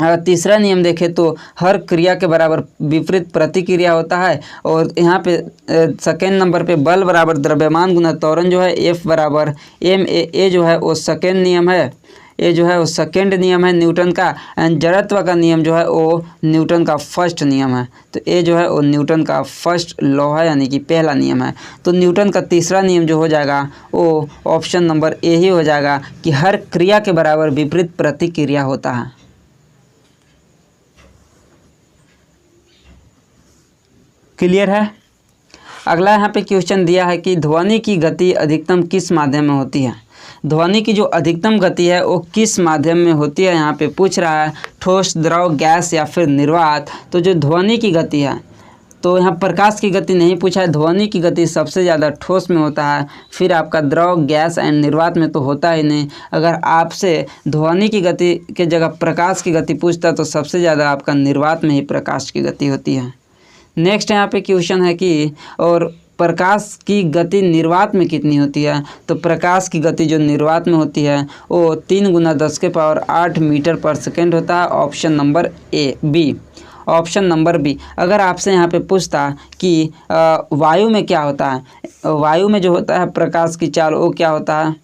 तीसरा नियम देखें तो हर क्रिया के बराबर विपरीत प्रतिक्रिया होता है। और यहाँ पे सेकेंड नंबर पे बल बराबर द्रव्यमान गुना त्वरण जो है, एफ बराबर एम ए जो है वो सेकेंड नियम है। ये जो है वो सेकेंड नियम है न्यूटन का। एंड जड़त्व का नियम जो है वो न्यूटन का फर्स्ट नियम है। तो ये जो है वो न्यूटन का फर्स्ट लॉ है, यानी कि पहला नियम है। तो न्यूटन का तीसरा नियम जो हो जाएगा वो ऑप्शन नंबर ए ही हो जाएगा कि हर क्रिया के बराबर विपरीत प्रतिक्रिया होता है। क्लियर है? अगला यहाँ पे क्वेश्चन दिया है कि ध्वनि की गति अधिकतम किस माध्यम में होती है? ध्वनि की जो अधिकतम गति है वो किस माध्यम में होती है? यहाँ पे पूछ रहा है ठोस, द्रव, गैस या फिर निर्वात। तो जो ध्वनि की गति है तो यहाँ प्रकाश की गति नहीं पूछा है। ध्वनि की गति सबसे ज़्यादा ठोस में होता है, फिर आपका द्रव, गैस एंड निर्वात में तो होता ही नहीं। अगर आपसे ध्वनि की गति के जगह प्रकाश की गति पूछता तो सबसे ज़्यादा आपका निर्वात में ही प्रकाश की गति होती है। नेक्स्ट यहाँ पे क्वेश्चन है कि और प्रकाश की गति निर्वात में कितनी होती है। तो प्रकाश की गति जो निर्वात में होती है वो 3 × 10⁸ मीटर पर सेकेंड होता है। Option number B. Option number B. अगर आपसे यहाँ पे पूछता कि वायु में क्या होता है, वायु में जो होता है प्रकाश की चाल वो क्या होता है,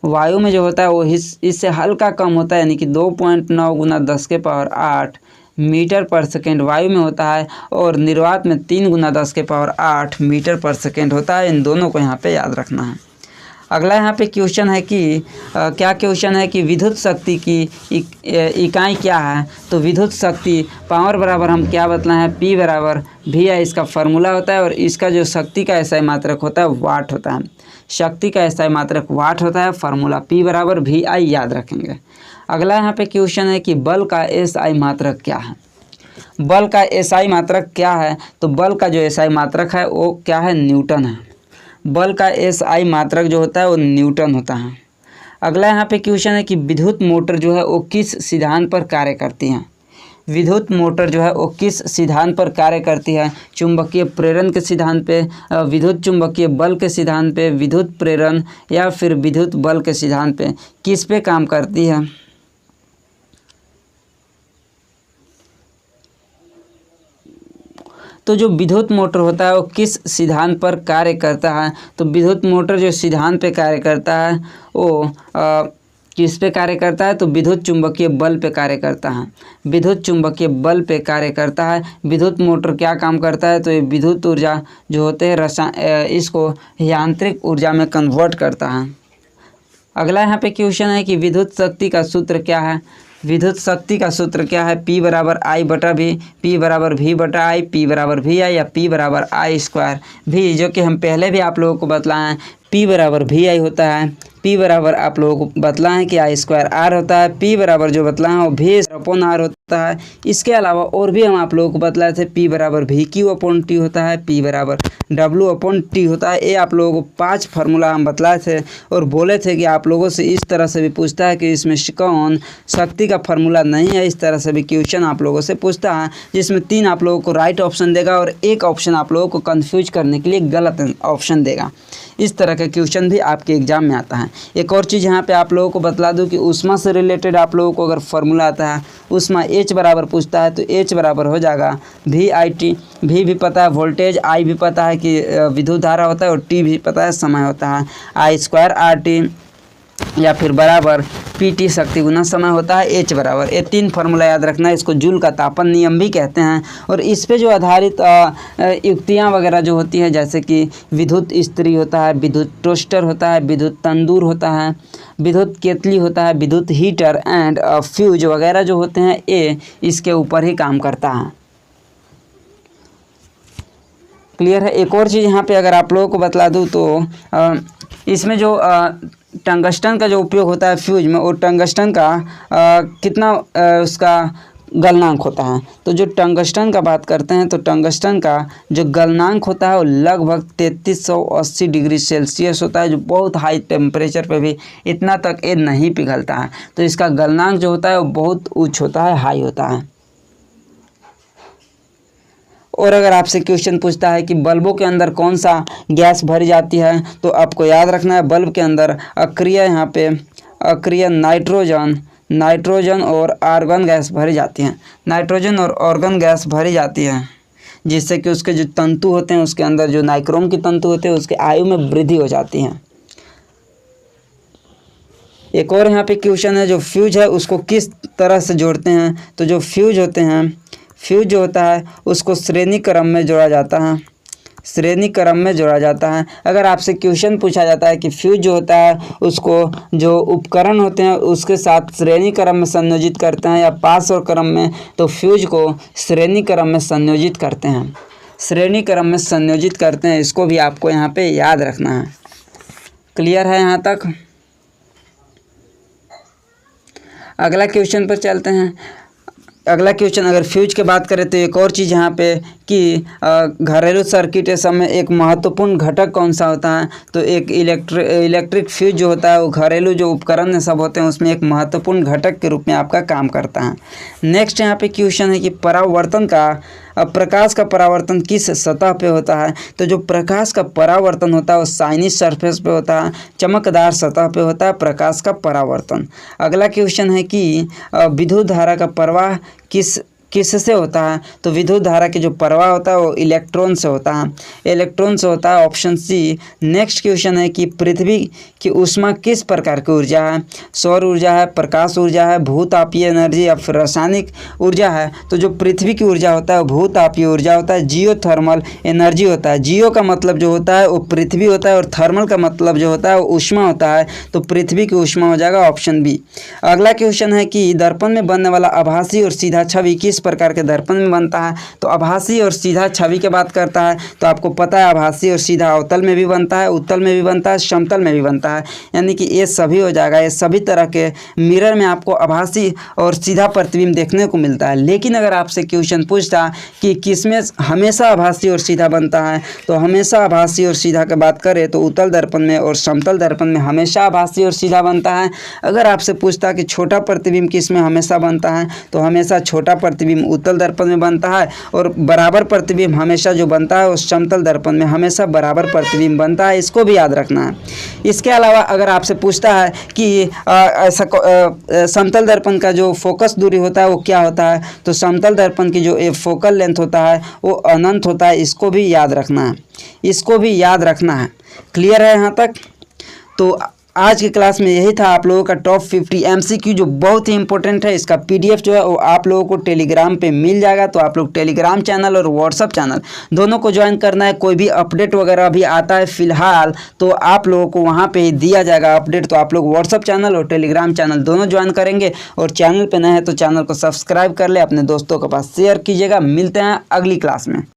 वायु में जो होता है वो इससे हल्का कम होता है, यानी कि 2.9 × 10⁸ मीटर पर सेकेंड वायु में होता है और निर्वात में 3 × 10⁸ मीटर पर सेकेंड होता है। इन दोनों को यहाँ पे याद रखना है। अगला यहाँ पे क्वेश्चन है कि क्या क्वेश्चन है कि विद्युत शक्ति की इकाई क्या है। तो विद्युत शक्ति पावर बराबर हम क्या बतलाए हैं, P बराबर VI इसका फार्मूला होता है और इसका जो शक्ति का SI मात्रक होता है वाट होता है। शक्ति का SI मात्रक वाट होता है, फार्मूला P बराबर VI याद रखेंगे। अगला यहाँ पे क्वेश्चन है कि बल का SI मात्रक क्या है। बल का SI मात्रक क्या है। तो बल का जो SI मात्रक है वो क्या है, न्यूटन है। बल का SI मात्रक जो होता है वो न्यूटन होता है। अगला यहाँ पे क्वेश्चन है कि विद्युत मोटर जो है वो किस सिद्धांत पर कार्य करती है। विद्युत मोटर जो है वो किस सिद्धांत पर कार्य करती है। चुंबकीय प्रेरण के सिद्धांत पे, विद्युत चुंबकीय बल के सिद्धांत पे, विद्युत प्रेरण या फिर विद्युत बल के सिद्धांत पे, किस पे काम करती है। तो जो विद्युत मोटर होता है वो किस सिद्धांत पर कार्य करता है। तो विद्युत मोटर जो सिद्धांत पे कार्य करता है वो किस पे कार्य करता है। तो विद्युत चुंबकीय बल पे कार्य करता है। विद्युत चुंबकीय बल पे कार्य करता है। विद्युत मोटर क्या काम करता है। तो ये विद्युत ऊर्जा जो होते हैं इसको यांत्रिक ऊर्जा में कन्वर्ट करता है। अगला यहाँ पे क्वेश्चन है कि विद्युत शक्ति का सूत्र क्या है। विद्युत शक्ति का सूत्र क्या है, P बराबर I/V, P बराबर V/I, P बराबर VI या P बराबर I² भी, जो कि हम पहले भी आप लोगों को बतलाए हैं। P बराबर VI होता है, P बराबर आप लोगों को बतलाएं कि I²R होता है, P बराबर जो बतलाएं वो V/R होता है। इसके अलावा और भी हम आप लोगों को बतलाए थे, P बराबर VQ/T होता है, P बराबर W/T होता है। ये आप लोगों को 5 फार्मूला हम बतलाए थे और बोले थे कि आप लोगों से इस तरह से भी पूछता है कि इसमें कौन शक्ति का फार्मूला नहीं है। इस तरह से भी क्वेश्चन आप लोगों से पूछता है, जिसमें 3 आप लोगों को राइट ऑप्शन देगा और 1 ऑप्शन आप लोगों को कन्फ्यूज करने के लिए गलत ऑप्शन देगा। इस तरह का क्वेश्चन भी आपके एग्जाम में आता है। एक और चीज़ यहाँ पे आप लोगों को बतला दूँ कि ऊष्मा से रिलेटेड आप लोगों को अगर फार्मूला आता है, ऊष्मा H बराबर पूछता है तो H बराबर हो जाएगा VIT। V भी पता है वोल्टेज, I भी पता है कि विद्युत धारा होता है और T भी पता है समय होता है। I²RT या फिर बराबर PT शक्ति गुना समय होता है। H बराबर, ये 3 फार्मूला याद रखना है। इसको जूल का तापन नियम भी कहते हैं। और इस पे जो आधारित युक्तियाँ वगैरह जो होती हैं, जैसे कि विद्युत इस्त्री होता है, विद्युत टोस्टर होता है, विद्युत तंदूर होता है, विद्युत केतली होता है, विद्युत हीटर एंड फ्यूज वगैरह जो होते हैं, ये इसके ऊपर ही काम करता है। क्लियर है। एक और चीज़ यहाँ पे अगर आप लोगों को बतला दूँ तो इसमें जो टंगस्टन का जो उपयोग होता है फ्यूज में, वो टंगस्टन का कितना उसका गलनांक होता है। तो जो टंगस्टन का बात करते हैं तो टंगस्टन का जो गलनांक होता है वो लगभग 3380 डिग्री सेल्सियस होता है, जो बहुत हाई टेम्परेचर पे भी इतना तक ये नहीं पिघलता है। तो इसका गलनांक जो होता है वो बहुत उच्च होता है, हाई होता है। और अगर आपसे क्वेश्चन पूछता है कि बल्बों के अंदर कौन सा गैस भरी जाती है, तो आपको याद रखना है बल्ब के अंदर अक्रिय, यहाँ पे अक्रिय नाइट्रोजन और आर्गन गैस भरी जाती हैं। नाइट्रोजन और आर्गन गैस भरी जाती है, जिससे कि उसके जो तंतु होते हैं, उसके अंदर जो नाइक्रोम के तंतु होते हैं, उसके आयु में वृद्धि हो जाती है। एक और यहाँ पे क्वेश्चन है, जो फ्यूज है उसको किस तरह से जोड़ते हैं। तो जो फ्यूज होते हैं, फ्यूज जो होता है उसको श्रेणी क्रम में जोड़ा जाता है। श्रेणी क्रम में जोड़ा जाता है। अगर आपसे क्वेश्चन पूछा जाता है कि फ्यूज जो होता है उसको जो उपकरण होते हैं उसके साथ श्रेणी क्रम में संयोजित करते हैं या पास और क्रम में, तो फ्यूज को श्रेणी क्रम में संयोजित करते हैं। श्रेणी क्रम में संयोजित करते हैं, इसको भी आपको यहाँ पे याद रखना है। क्लियर है यहाँ तक। अगला क्वेश्चन पर चलते हैं। अगला क्वेश्चन अगर फ्यूज की बात करें तो एक और चीज़ यहाँ पे कि घरेलू सर्किट ये सब में एक महत्वपूर्ण घटक कौन सा होता है, तो एक इलेक्ट्रिक फ्यूज जो होता है वो घरेलू जो उपकरण सब होते हैं उसमें एक महत्वपूर्ण घटक के रूप में आपका काम करता है। नेक्स्ट यहाँ पे क्वेश्चन है कि परावर्तन का प्रकाश का परावर्तन किस सतह पे होता है, तो जो प्रकाश का परावर्तन होता है वो शाइनी सरफेस पे होता है, चमकदार सतह पे होता है प्रकाश का परावर्तन। अगला क्वेश्चन है कि विद्युत धारा का प्रवाह किससे होता है, तो विद्युत धारा के जो प्रवाह होता है वो इलेक्ट्रॉन से होता है, इलेक्ट्रॉन से होता है, ऑप्शन सी। नेक्स्ट क्वेश्चन है कि पृथ्वी की ऊष्मा किस प्रकार की ऊर्जा है, सौर ऊर्जा है, प्रकाश ऊर्जा है, भूतापीय एनर्जी या फिर रासायनिक ऊर्जा है, तो जो पृथ्वी की ऊर्जा होता है वो भूतापीय ऊर्जा होता है, जियोथर्मल एनर्जी होता है। जियो का मतलब जो होता है वो पृथ्वी होता है और थर्मल का मतलब जो होता है वो ऊष्मा होता है, तो पृथ्वी की ऊष्मा हो जाएगा, ऑप्शन बी। अगला क्वेश्चन है कि दर्पण में बनने वाला आभासी और सीधा छवि किस प्रकार के दर्पण में बनता है, तो आभासी और सीधा छवि की बात करता है तो आपको पता है आभासी और सीधा अवतल में भी बनता है, उत्तल में भी बनता है, समतल में भी बनता है, यानी कि ये सभी हो जाएगा। ये सभी तरह के मिरर में आपको आभासी और सीधा प्रतिबिंब देखने को मिलता है। लेकिन अगर आपसे क्वेश्चन पूछता कि किसमें हमेशा आभासी और सीधा बनता है, तो हमेशा आभासी और सीधा की बात करें तो उत्तल दर्पण में और समतल दर्पण में हमेशा आभासी और सीधा बनता है। अगर आपसे पूछता कि छोटा प्रतिबिंब किस में हमेशा बनता है, तो हमेशा छोटा प्रतिबिंब उत्तल दर्पण में बनता है और बराबर प्रतिबिंब हमेशा जो बनता है उस समतल दर्पण में हमेशा बराबर प्रतिबिंब बनता है, इसको भी याद रखना है। इसके अलावा अगर आपसे पूछता है कि समतल दर्पण का जो फोकस दूरी होता है वो क्या होता है, तो समतल दर्पण की जो फोकल लेंथ होता है वो अनंत होता है, इसको भी याद रखना है, इसको भी याद रखना है। क्लियर है यहाँ तक? तो आज की क्लास में यही था आप लोगों का टॉप 50 MCQ जो बहुत ही इंपॉर्टेंट है। इसका PDF जो है वो आप लोगों को टेलीग्राम पे मिल जाएगा, तो आप लोग टेलीग्राम चैनल और व्हाट्सअप चैनल दोनों को ज्वाइन करना है। कोई भी अपडेट वगैरह भी आता है फिलहाल तो आप लोगों को वहाँ पे ही दिया जाएगा अपडेट, तो आप लोग व्हाट्सअप चैनल और टेलीग्राम चैनल दोनों ज्वाइन करेंगे। और चैनल पर नए हैं तो चैनल को सब्सक्राइब कर ले, अपने दोस्तों के पास शेयर कीजिएगा। मिलते हैं अगली क्लास में।